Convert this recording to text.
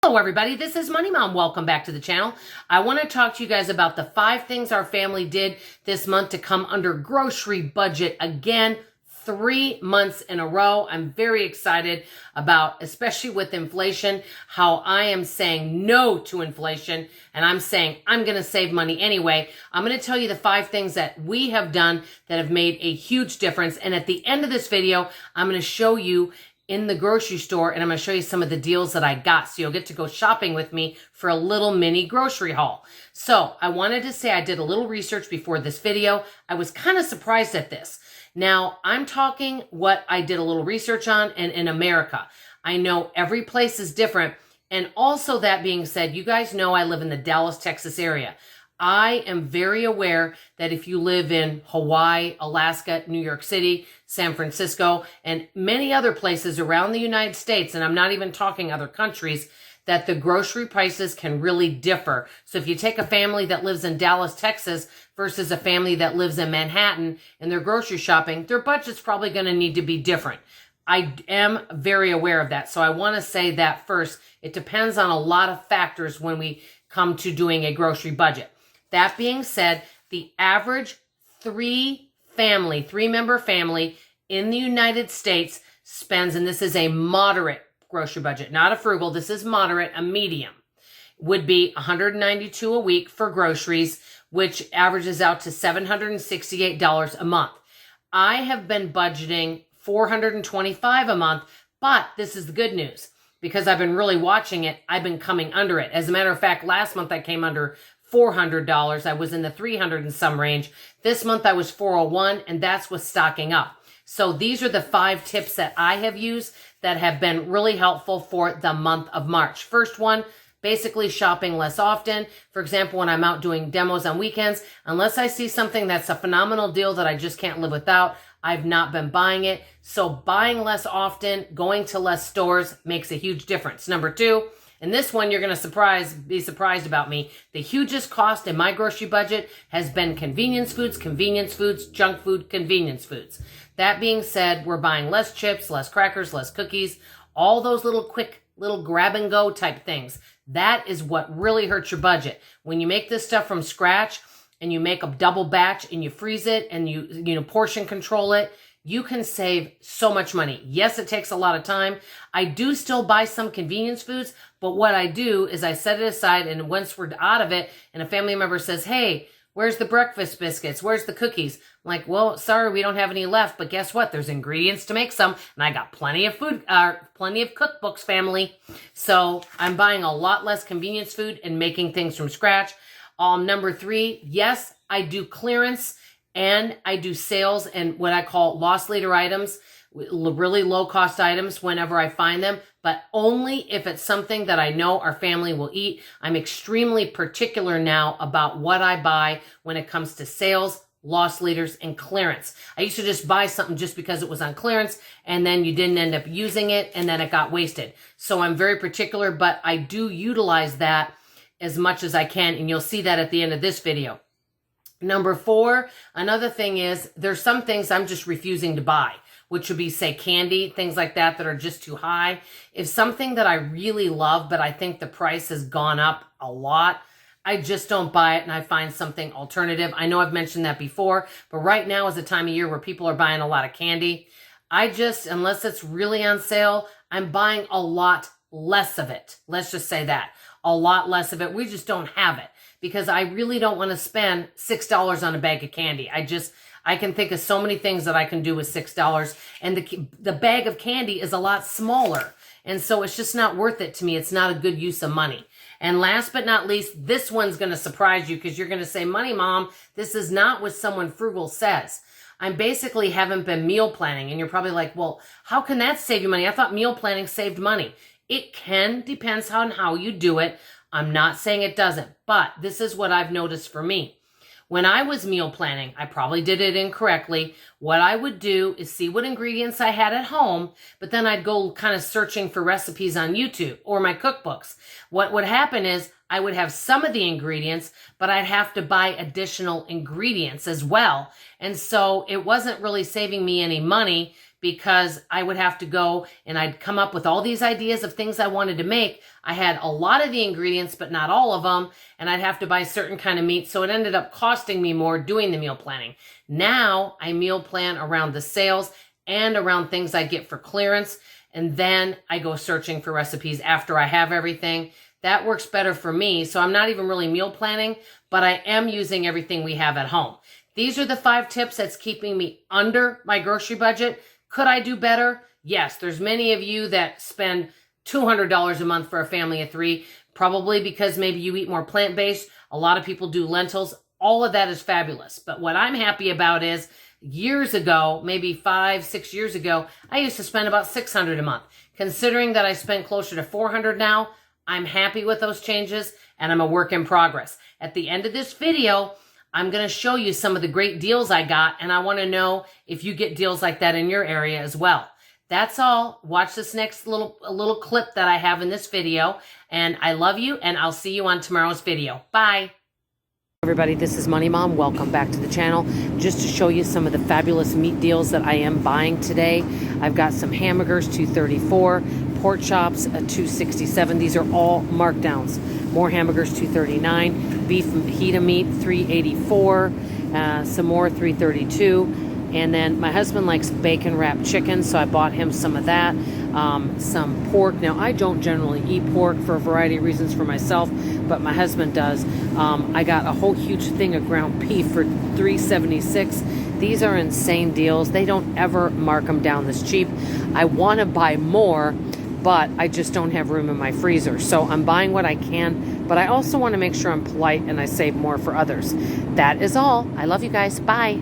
Hello everybody, this is Money Mom. Welcome back to the channel. I want to talk to you guys about the 5 things our family did this month to come under grocery budget again, 3 months in a row. I'm very excited about, especially with inflation, how I am saying no to inflation and I'm saying I'm going to save money anyway. I'm going to tell you the 5 things that we have done that have made a huge difference. And at the end of this video, I'm going to show you in the grocery store, and I'm going to show you some of the deals that I got. So you'll get to go shopping with me for a little mini grocery haul. So I wanted to say I did a little research before this video. I was kind of surprised at this. Now I'm talking what I did a little research on and in America. I know every place is different. And also that being said, you guys know I live in the Dallas, Texas area. I am very aware that if you live in Hawaii, Alaska, New York City, San Francisco, and many other places around the United States, and I'm not even talking other countries, that the grocery prices can really differ. So if you take a family that lives in Dallas, Texas versus a family that lives in Manhattan and they're grocery shopping, their budget's probably going to need to be different. I am very aware of that. So I want to say that first. It depends on a lot of factors when we come to doing a grocery budget. That being said, the average three-member family in the United States spends, and this is a moderate grocery budget, not a frugal, this is moderate, a medium, would be $192 a week for groceries, which averages out to $768 a month. I have been budgeting $425 a month, but this is the good news. Because I've been really watching it, I've been coming under it. As a matter of fact, last month I came under $400. I was in the 300 and some range. This month I was 401, and that's with stocking up. So these are the 5 tips that I have used that have been really helpful for the month of March. First one, basically shopping less often. For example, when I'm out doing demos on weekends, unless I see something that's a phenomenal deal that I just can't live without, I've not been buying it. So buying less often, going to less stores makes a huge difference. Number 2, and this one you're going to be surprised about me. The hugest cost in my grocery budget has been convenience foods, junk food, convenience foods. That being said, we're buying less chips, less crackers, less cookies, all those little quick, little grab and go type things. That is what really hurts your budget. When you make this stuff from scratch and you make a double batch and you freeze it and you portion control it, you can save so much money. Yes, it takes a lot of time. I do still buy some convenience foods, but what I do is I set it aside, and once we're out of it and a family member says, hey, where's the breakfast biscuits? Where's the cookies? I'm like, well, sorry, we don't have any left, but guess what? There's ingredients to make some, and I got plenty of plenty of cookbooks, family. So I'm buying a lot less convenience food and making things from scratch. Number 3, yes, I do clearance and I do sales and what I call loss leader items, really low cost items whenever I find them, but only if it's something that I know our family will eat. I'm extremely particular now about what I buy when it comes to sales, loss leaders, and clearance. I used to just buy something just because it was on clearance and then you didn't end up using it and then it got wasted. So I'm very particular, but I do utilize that as much as I can, and you'll see that at the end of this video. Number 4, another thing is there's some things I'm just refusing to buy, which would be, say, candy, things like that that are just too high. If something that I really love, but I think the price has gone up a lot, I just don't buy it and I find something alternative. I know I've mentioned that before, but right now is a time of year where people are buying a lot of candy. Unless it's really on sale, I'm buying a lot less of it. Let's just say that. A lot less of it. We just don't have it because I really don't want to spend $6 on a bag of candy. I can think of so many things that I can do with $6, and the bag of candy is a lot smaller. And so it's just not worth it to me. It's not a good use of money. And last but not least, this one's going to surprise you because you're going to say, Money Mom, this is not what someone frugal says. I basically haven't been meal planning. And you're probably like, well, how can that save you money? I thought meal planning saved money. It can, depends on how you do it. I'm not saying it doesn't, but this is what I've noticed for me. When I was meal planning, I probably did it incorrectly. What I would do is see what ingredients I had at home, but then I'd go kind of searching for recipes on YouTube or my cookbooks. What would happen is I would have some of the ingredients, but I'd have to buy additional ingredients as well. And so it wasn't really saving me any money because I would have to go and I'd come up with all these ideas of things I wanted to make. I had a lot of the ingredients, but not all of them, and I'd have to buy certain kind of meat, so it ended up costing me more doing the meal planning. Now I meal plan around the sales and around things I get for clearance, and then I go searching for recipes after I have everything. That works better for me, so I'm not even really meal planning, but I am using everything we have at home. These are the 5 tips that's keeping me under my grocery budget. Could I do better? Yes, there's many of you that spend $200 a month for a family of 3, probably because maybe you eat more plant-based. A lot of people do lentils. All of that is fabulous. But what I'm happy about is years ago, maybe 5-6 years ago, I used to spend about $600 a month. Considering that I spend closer to $400 now, I'm happy with those changes, and I'm a work in progress. At the end of this video, I'm going to show you some of the great deals I got, and I want to know if you get deals like that in your area as well. That's all. Watch this next little clip that I have in this video, and I love you, and I'll see you on tomorrow's video. Bye. Everybody, this is Money Mom. Welcome back to the channel. Just to show you some of the fabulous meat deals that I am buying today. I've got some hamburgers, $2.34, pork chops, $2.67. These are all markdowns. More hamburgers, $2.39, beef fajita meat, $3.84, some more, $3.32. And then my husband likes bacon wrapped chicken, so I bought him some of that. Some pork. Now, I don't generally eat pork for a variety of reasons for myself, but my husband does. I got a whole huge thing of ground beef for $3.76. These are insane deals. They don't ever mark them down this cheap. I want to buy more, but I just don't have room in my freezer. So I'm buying what I can, but I also want to make sure I'm polite and I save more for others. That is all. I love you guys. Bye.